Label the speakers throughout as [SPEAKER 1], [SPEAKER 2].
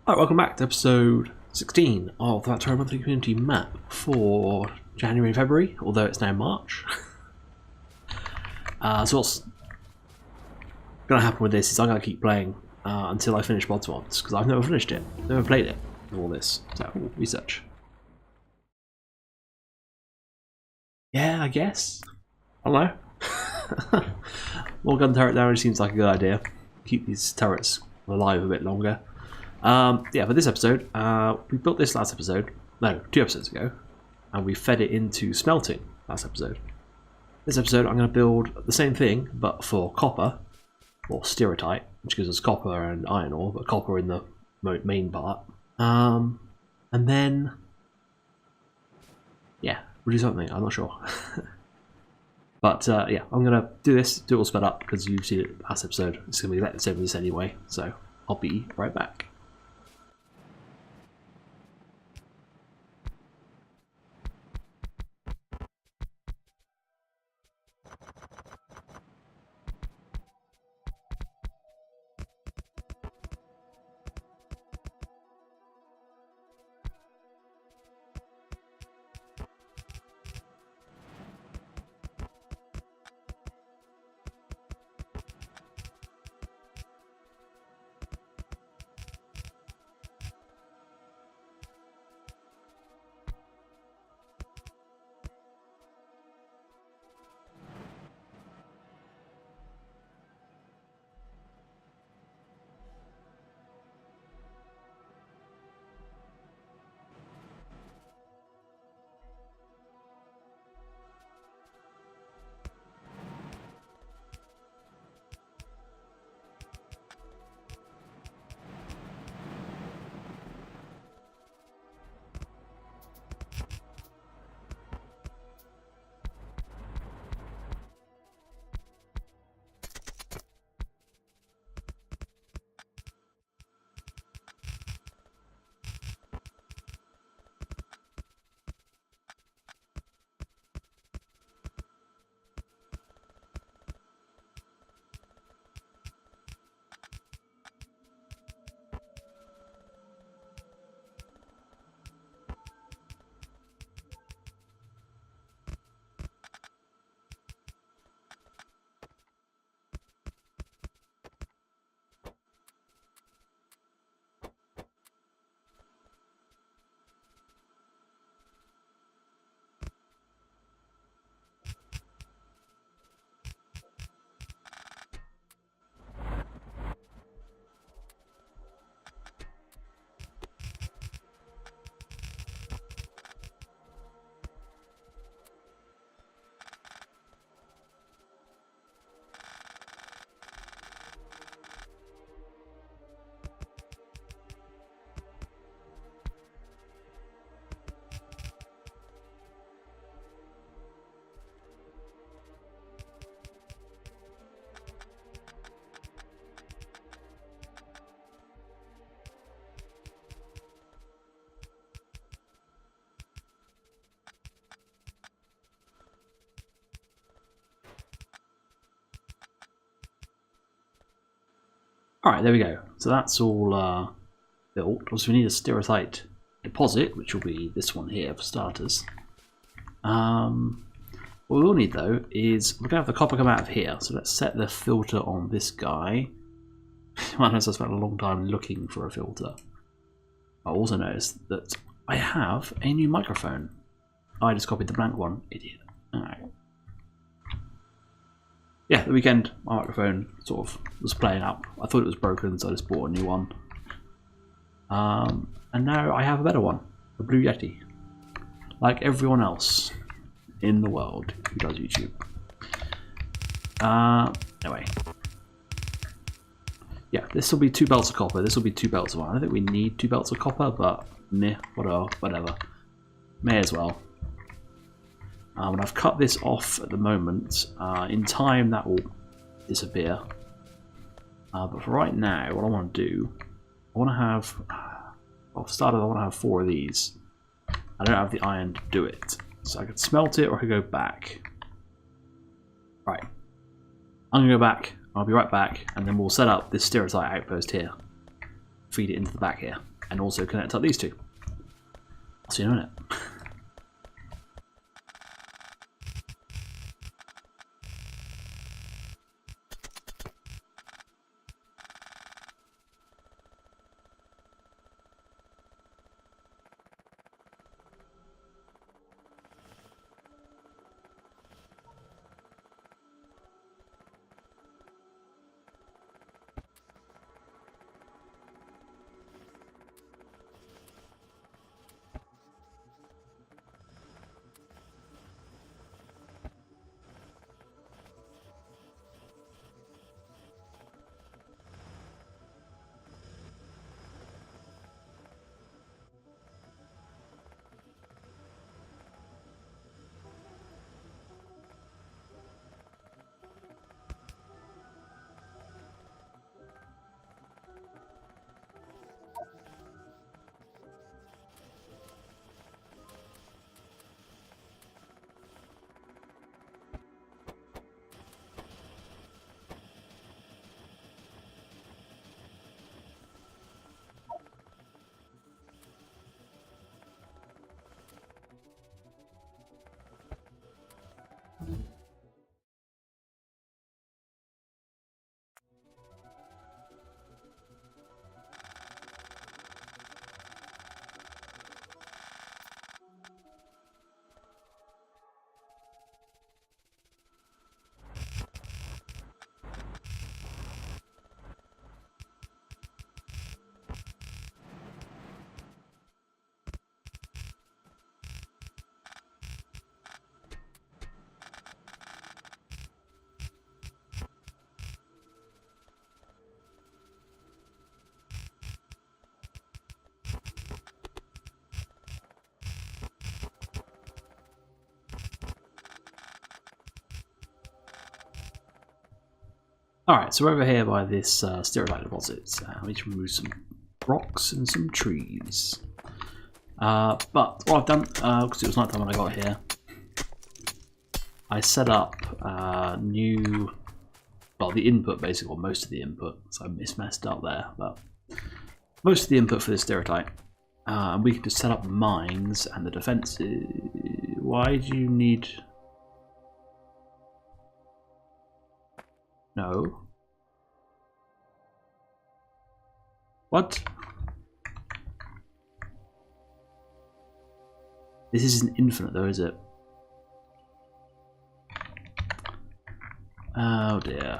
[SPEAKER 1] Alright, welcome back to episode 16 of the Factorio Monthly Community Map for January and February, although it's now March. So what's going to happen with this is I'm going to keep playing until I finish Mods, because I've never finished it, never played it with all this, so research. Yeah, I guess. I don't know. More gun turret damage seems like a good idea. Keep these turrets alive a bit longer. Yeah, for this episode, we built this last episode, no, 2 episodes ago, and we fed it into smelting last episode. This episode I'm going to build the same thing, but for copper, or stereotype, which gives us copper and iron ore, but copper in the main part. And then, yeah, we'll do something, I'm not sure. But yeah, I'm going to do this, do it all sped up, because you've seen it last episode. It's going to be the same as this anyway, so I'll be right back. Alright, there we go. So that's all built. Also, we need a stereotype deposit, which will be this one here for starters. What we will need though is we're going to have the copper come out of here. So let's set the filter on this guy. I spent a long time looking for a filter. I also noticed that I have a new microphone. I just copied the blank one, idiot. Alright. Yeah, the weekend my microphone sort of was playing up. I thought it was broken, so I just bought a new one. And now I have a better one, a Blue Yeti, like everyone else in the world who does YouTube. Anyway, yeah, this will be 2 belts of copper. This will be 2 belts of iron. I don't think we need 2 belts of copper, but meh, whatever. May as well. And I've cut this off at the moment. In time that will disappear. But for right now, what I want to do, I want to have, well, for starters, I want to have 4 of these. I don't have the iron to do it. So I could smelt it or I could go back. Right. I'm going to go back. I'll be right back. And then we'll set up this stereotype outpost here. Feed it into the back here. and also connect up these two. I'll see you in a minute. Alright, so we're over here by this sterilite deposit. We need to remove some rocks and some trees. But what I've done, because it was night time when I got here, I set up new, well, the input basically, or most of the input, so I messed up there, but most of the input for this sterilite. And we can just set up mines and the defences. Why do you need... No. What? This isn't infinite though, is it? Oh dear.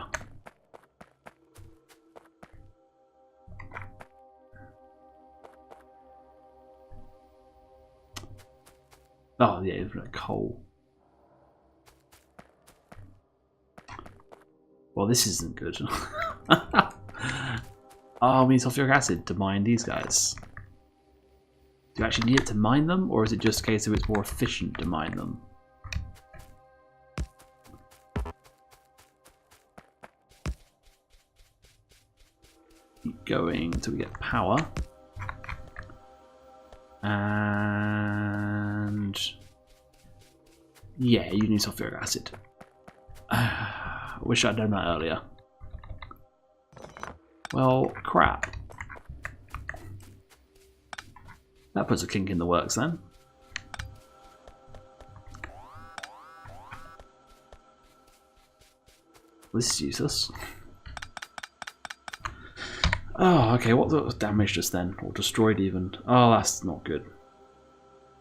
[SPEAKER 1] Oh yeah, infinite coal. Well, this isn't good. Oh, we need sulfuric acid to mine these guys. Do you actually need it to mine them, or is it just a case of it's more efficient to mine them? Keep going until we get power. And... yeah, you need sulfuric acid. I wish I'd done that earlier. Well, crap. That puts a kink in the works then. This is useless. Oh, okay, what was damaged just then? Or destroyed even? Oh, that's not good.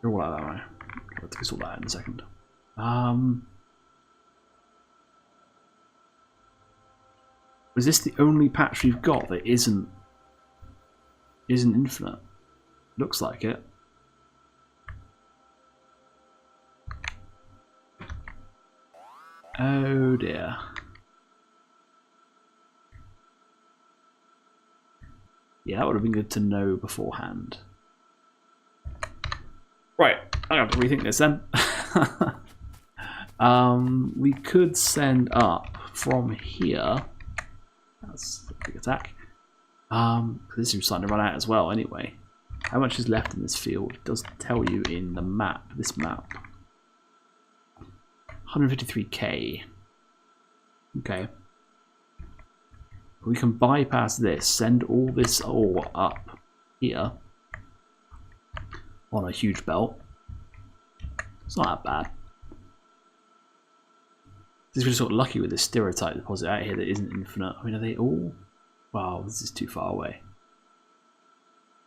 [SPEAKER 1] You're all out that way. Let's get all that in a second. Was this the only patch we've got that isn't infinite? Looks like it. Oh dear. Yeah, that would have been good to know beforehand. Right, I'm gonna have to rethink this then. We could send up from here. That's a big attack. This is starting to run out as well anyway. How much is left in this field? It does tell you in the map, this map. 153k. Okay. We can bypass this, send all this ore up here, on a huge belt. It's not that bad. Just really sort of lucky with this stereotype deposit out here that isn't infinite. I mean, are they all? Wow, this is too far away.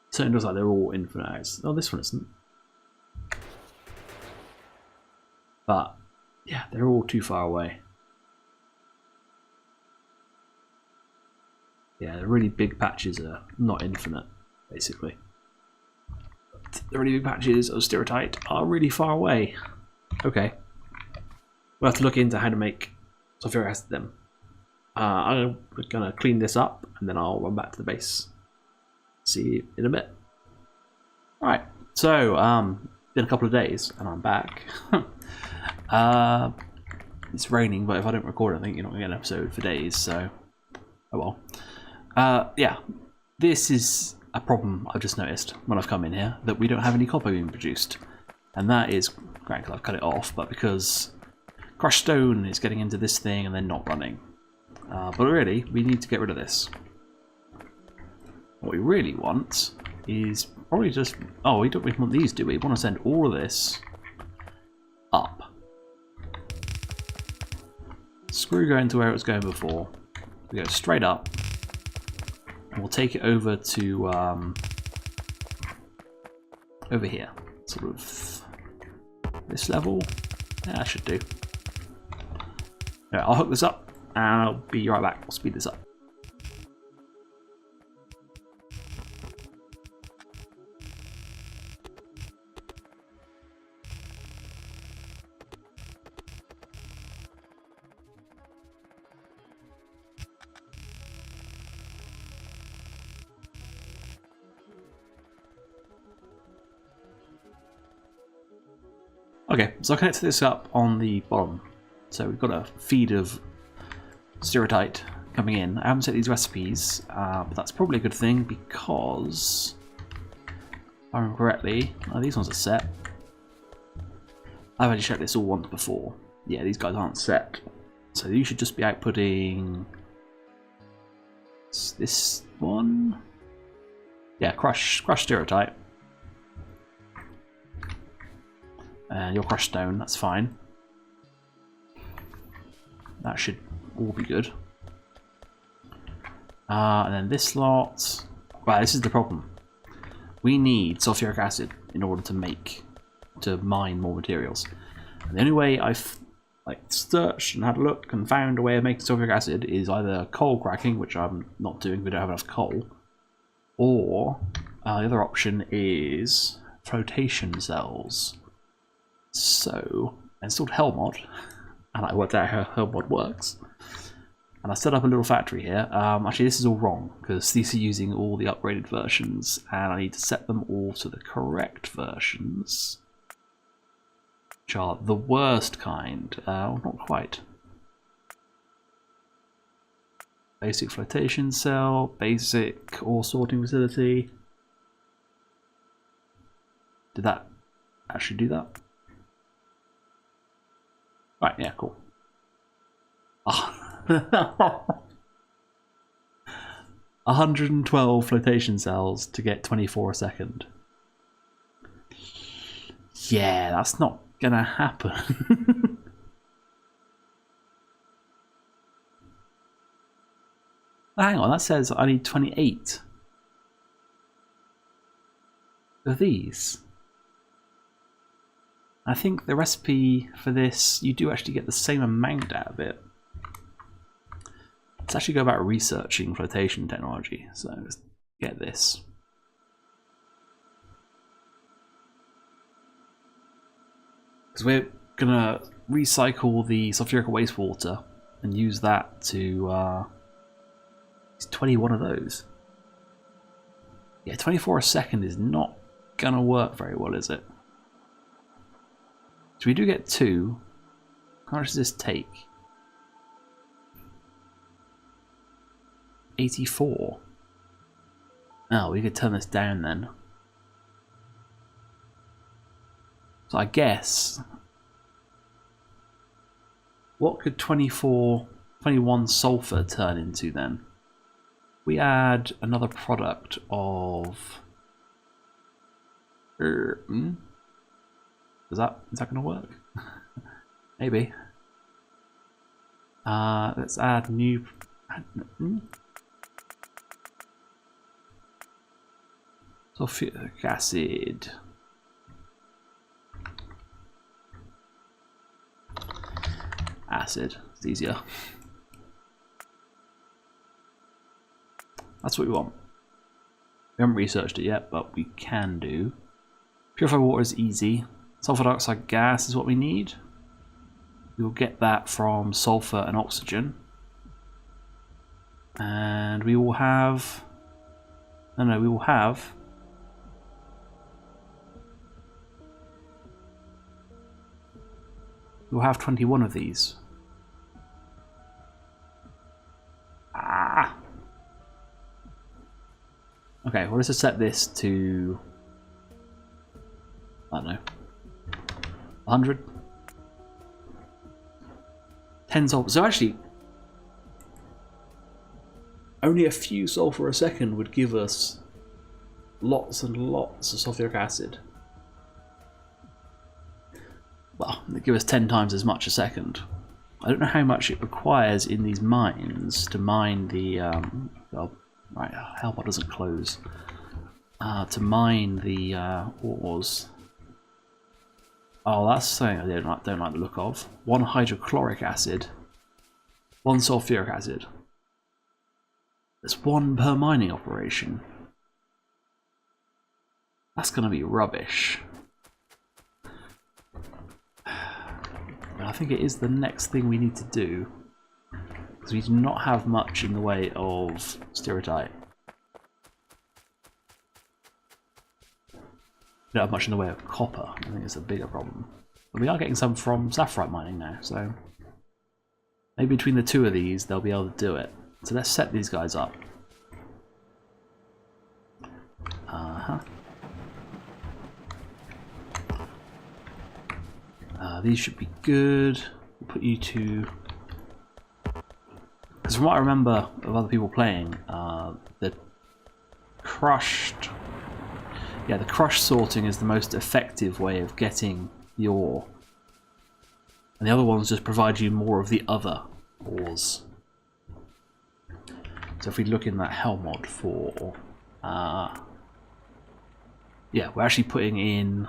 [SPEAKER 1] Certainly looks like they're all infinite. Oh, this one isn't. But yeah, they're all too far away. Yeah, the really big patches are not infinite, basically. The really big patches of stereotype are really far away. Okay. We'll have to look into how to make sulfuric acid then. I'm going to clean this up and then I'll run back to the base. See you in a bit. Alright, so been a couple of days and I'm back. It's raining, but if I don't record I think you're not going to get an episode for days, so oh well. Yeah, this is a problem I've just noticed when I've come in here, that we don't have any copper being produced. And that is great because I've cut it off, but because crushed stone is getting into this thing and then not running. But really, we need to get rid of this. What we really want is probably just... Oh, we don't really want these, do we? We want to send all of this up. Screw going to where it was going before. We go straight up. And we'll take it over to... over here. Sort of... this level. Yeah, that should do. Yeah, I'll hook this up and I'll be right back. I'll speed this up. Okay, so I connected this up on the bottom. So we've got a feed of stereotype coming in. I haven't set these recipes, but that's probably a good thing because, if I remember correctly, these ones are set. I've already checked this all once before. Yeah, these guys aren't set. So you should just be outputting this one. Yeah, crush stereotype. And your crushed stone, that's fine. That should all be good. And then this lot... Right, this is the problem. We need sulfuric acid in order to mine more materials. And the only way I've searched and had a look and found a way of making sulfuric acid is either coal cracking, which I'm not doing, we don't have enough coal, or the other option is flotation cells. So I installed Hellmod, and I worked out how Hellmod works. And I set up a little factory here. Actually, this is all wrong, because these are using all the upgraded versions, and I need to set them all to the correct versions, which are the worst kind. Not quite. Basic flotation cell, basic ore sorting facility. Did that actually do that? Right, yeah, cool. Oh. 112 flotation cells to get 24 a second. Yeah, that's not gonna happen. Hang on, that says I need 28 of these. I think the recipe for this, you do actually get the same amount out of it. Let's actually go about researching flotation technology. So let's get this. Because we're going to recycle the sulfuric wastewater and use that to... it's 21 of those. Yeah, 24 a second is not going to work very well, is it? So we do get 2. How much does this take? 84. Oh, we could turn this down then. So I guess... what could 21 sulfur turn into then? We add another product of... Is that gonna work? Maybe. Let's add new. Sulfuric acid. Acid. It's easier. That's what we want. We haven't researched it yet, but we can do. Purified water is easy. Sulfur dioxide gas is what we need. We will get that from sulfur and oxygen. And we will have... No, we will have... We'll have 21 of these. Ah! Okay, well, let's just set this to... I don't know. 100? 10 sulfur. So actually, only a few sulfur a second would give us lots and lots of sulfuric acid. Well, they give us 10 times as much a second. I don't know how much it requires in these mines to mine the... well, right, Hellpot doesn't close. To mine the ores. Oh, that's something I don't like the look of. 1 hydrochloric acid. 1 sulfuric acid. There's 1 per mining operation. That's going to be rubbish. But I think it is the next thing we need to do. Because we do not have much in the way of stereotype. We don't have much in the way of copper. I think it's a bigger problem. But we are getting some from sapphire mining now, so maybe between the two of these they'll be able to do it. So let's set these guys up. These should be good. We'll put you to... Because from what I remember of other people playing, the crushed sorting is the most effective way of getting the ore. And the other ones just provide you more of the other ores. So if we look in that Hell mod for... yeah, we're actually putting in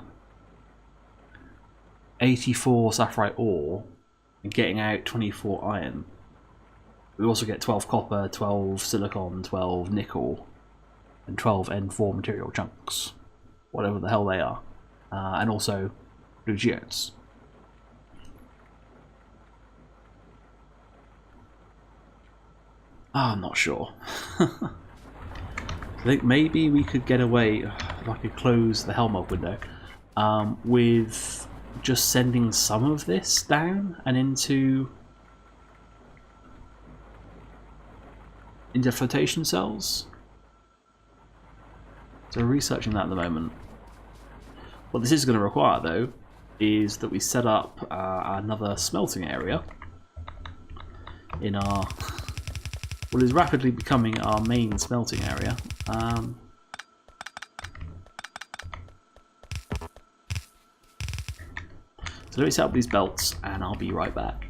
[SPEAKER 1] 84 sapphire ore and getting out 24 iron. We also get 12 copper, 12 silicon, 12 nickel, and 12 N4 material chunks, whatever the hell they are, and also blue geodes. I'm not sure. I think maybe we could get away, if I could close the Helm up window, with just sending some of this down and into flotation cells. So we're researching that at the moment. What this is going to require, though, is that we set up another smelting area in our what is rapidly becoming our main smelting area. So let me set up these belts and I'll be right back.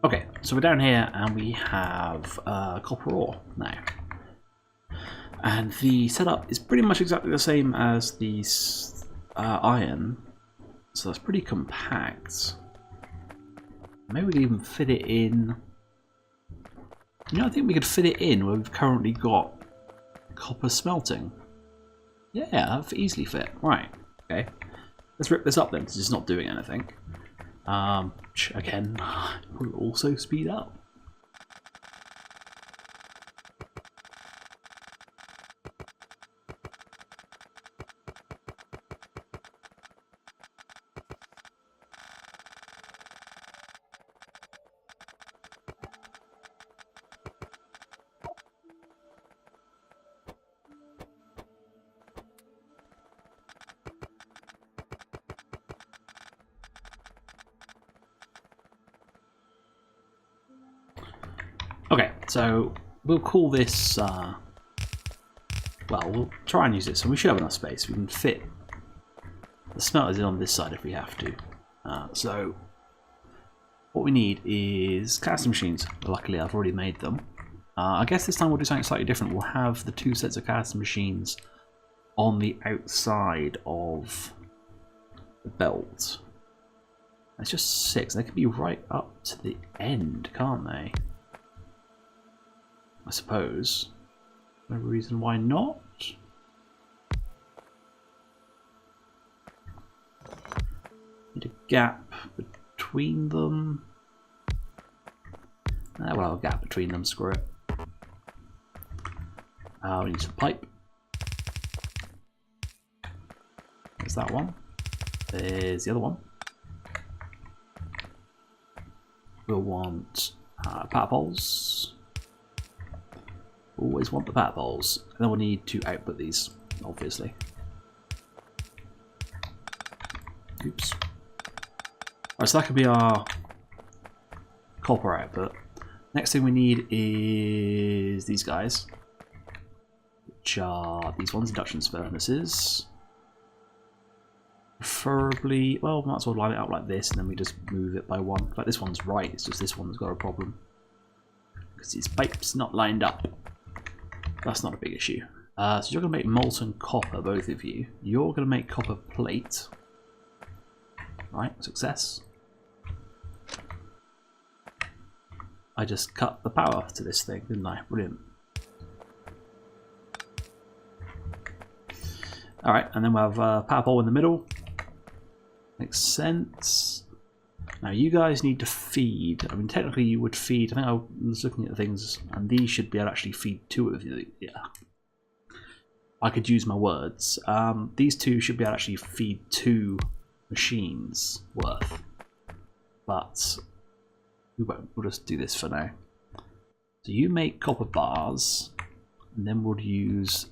[SPEAKER 1] Okay, so we're down here and we have copper ore now. And the setup is pretty much exactly the same as the iron, so that's pretty compact. Maybe we could even fit it in. You know, I think we could fit it in where we've currently got copper smelting. Yeah, that easily fit. Right, okay. Let's rip this up then, because it's not doing anything. Again, will also speed up. Okay, so we'll call this, well, we'll try and use this, and we should have enough space. We can fit the smelters in on this side if we have to. So what we need is casting machines. Luckily, I've already made them. I guess this time we'll do something slightly different. We'll have the 2 sets of casting machines on the outside of the belt. It's just 6. They could be right up to the end, can't they? I suppose. No reason why not. Need a gap between them. We'll have a gap between them, screw it. We need some pipe. There's that one. There's the other one. We'll want power poles. Always want the power poles. And then we'll need to output these, obviously. Oops. Alright, so that could be our copper output. Next thing we need is these guys, which are these ones, induction furnaces. Preferably, well, we might as well line it up like this, and then we just move it by 1. Like this one's right, it's just this one's got a problem because its pipe's not lined up. That's not a big issue. So you're going to make molten copper, both of you. You're going to make copper plate. Right, success. I just cut the power to this thing, didn't I? Brilliant. Alright, and then we'll have a power pole in the middle. Makes sense. Now you guys need to feed. I mean, technically you would feed. I think I was looking at things, and these should be able to actually feed 2 of you. Yeah. I could use my words. These 2 should be able to actually feed 2 machines worth. But we won't. We'll just do this for now. So you make copper bars, and then we'll use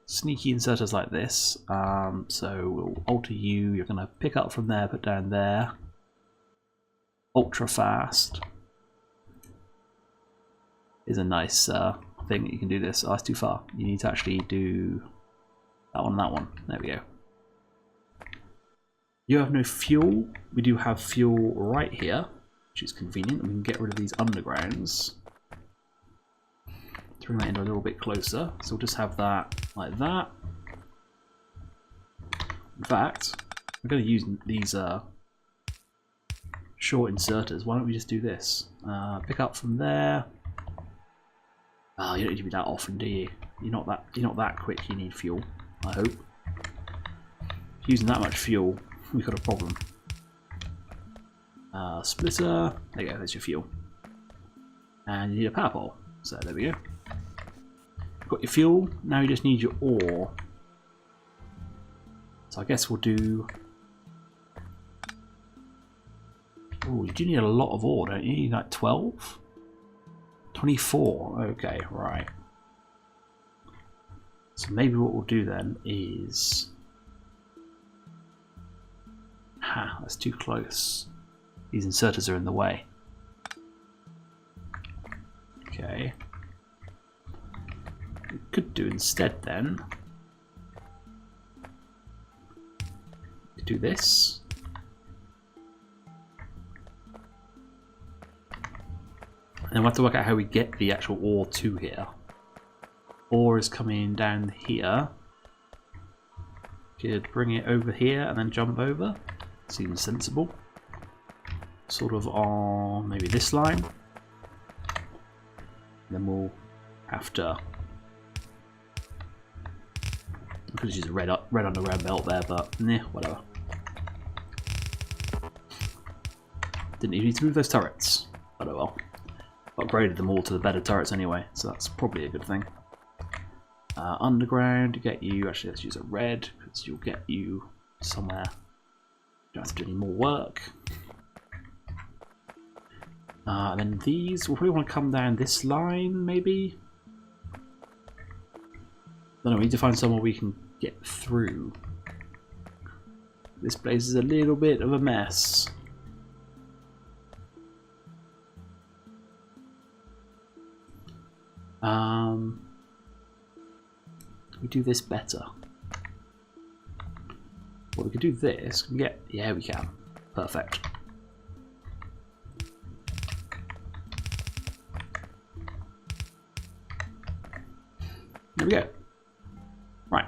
[SPEAKER 1] sneaky inserters like this. So we'll alter you. You're going to pick up from there, put down there. Ultra fast is a nice thing that you can do this. Oh, that's too far. You need to actually do that one and that one. There we go. You have no fuel. We do have fuel right here, which is convenient. We can get rid of these undergrounds. Bring that in a little bit closer. So we'll just have that like that. In fact, we're going to use these short inserters. Why don't we just do this? Pick up from there. Oh, you don't need to be that often, do you? You're not that quick. You need fuel, I hope. Using that much fuel, we've got a problem. Splitter. There you go. There's your fuel. And you need a power pole. So there we go. Got your fuel, now you just need your ore. So I guess we'll do... Oh, you do need a lot of ore, don't you? You need like 12? 24, okay, right. So maybe what we'll do then is... Ha, that's too close. These inserters are in the way. Okay. We could do instead then. Do this. then we'll have to work out how we get the actual ore to here. Ore is coming down here. Could bring it over here and then jump over. Seems sensible. Sort of on maybe this line. Then we'll have to. I could use a red underground belt there, but nah, whatever. Didn't even need to move those turrets. But oh well. Upgraded them all to the better turrets anyway, so that's probably a good thing. Underground to get you. Actually, let's use a red because you'll get you somewhere. Don't have to do any more work. And then these will probably want to come down this line, maybe. I don't know. We need to find somewhere we can get through. This place is a little bit of a mess. We do this better. Well, we could do this. We can get. Yeah, we can. Perfect. There we go. Right.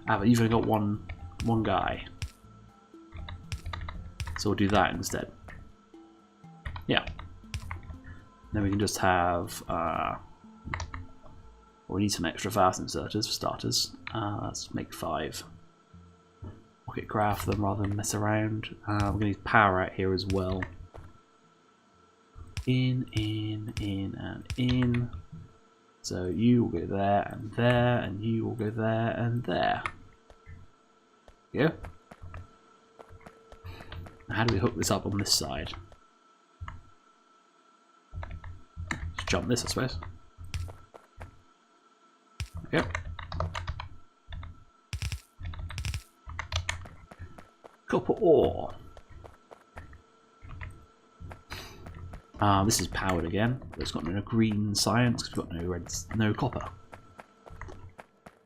[SPEAKER 1] But you've only got one guy. So we'll do that instead. Yeah. Then we can just have we need some extra fast inserters for starters. Let's make 5. Rocket craft them rather than mess around. We're going to need power out here as well. In, and in. So you will go there, and you will go there, and there. Yeah. How do we hook this up on this side? Just jump this, I suppose. Yep. Copper ore. This is powered again, but it's got no green science because we've got no red, no copper.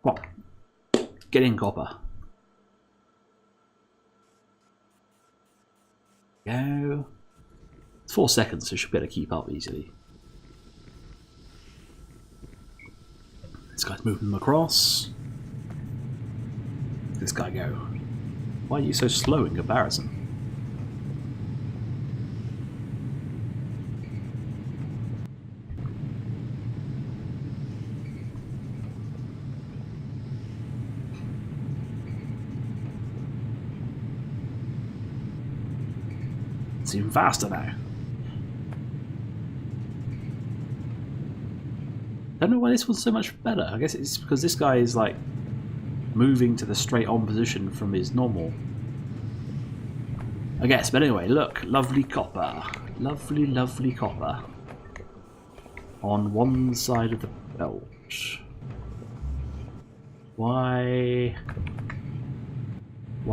[SPEAKER 1] Come on, get in, copper. Go. It's 4 seconds, so you should be able to keep up easily. This guy's moving them across. This guy go. Why are you so slow in comparison? It's even faster now. I don't know why this one's so much better. I guess it's because this guy is like moving to the straight on position from his normal. I guess, but anyway, look, lovely copper. Lovely, lovely copper. On one side of the belt. Why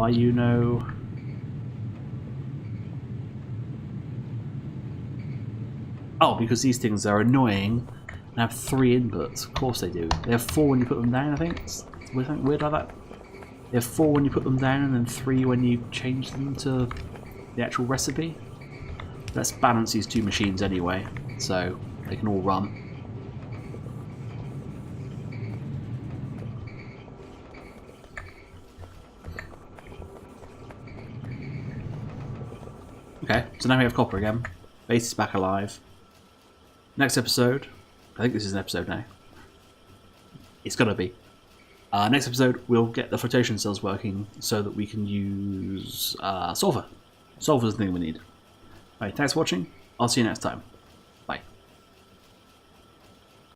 [SPEAKER 1] you know? Oh, because these things are annoying and have 3 inputs. Of course they do. They have 4 when you put them down, I think. It's weird like that. They have 4 when you put them down and then 3 when you change them to the actual recipe. Let's balance these 2 machines anyway, so they can all run. Okay, so now we have copper again. Base is back alive. Next episode, I think this is an episode now. It's gonna be. Next episode, we'll get the flotation cells working so that we can use sulfur. Sulfur is the thing we need. Alright, thanks for watching. I'll see you next time.